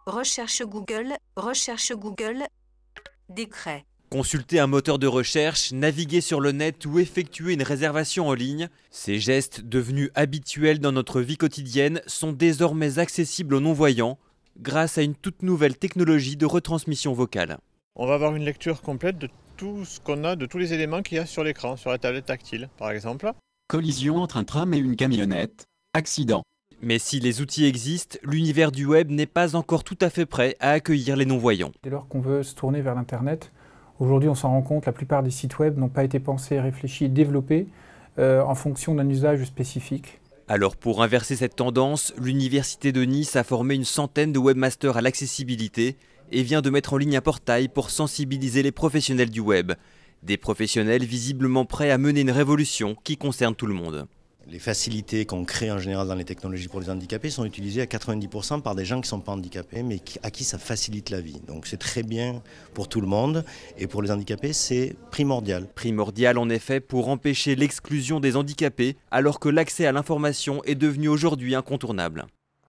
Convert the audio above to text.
recherche Google, décret. Consulter un moteur de recherche, naviguer sur le net ou effectuer une réservation en ligne, ces gestes devenus habituels dans notre vie quotidienne sont désormais accessibles aux non-voyants grâce à une toute nouvelle technologie de retransmission vocale. On va avoir une lecture complète de tout ce qu'on a, de tous les éléments qu'il y a sur l'écran, sur la tablette tactile par exemple. Collision entre un tram et une camionnette. Accident. Mais si les outils existent, l'univers du web n'est pas encore tout à fait prêt à accueillir les non-voyants. Dès lors qu'on veut se tourner vers l'Internet, aujourd'hui on s'en rend compte, la plupart des sites web n'ont pas été pensés, réfléchis, développés en fonction d'un usage spécifique. Alors pour inverser cette tendance, l'Université de Nice a formé une centaine de webmasters à l'accessibilité et vient de mettre en ligne un portail pour sensibiliser les professionnels du web. Des professionnels visiblement prêts à mener une révolution qui concerne tout le monde. Les facilités qu'on crée en général dans les technologies pour les handicapés sont utilisées à 90% par des gens qui ne sont pas handicapés, mais à qui ça facilite la vie. Donc c'est très bien pour tout le monde, et pour les handicapés, c'est primordial. Primordial en effet pour empêcher l'exclusion des handicapés, alors que l'accès à l'information est devenu aujourd'hui incontournable.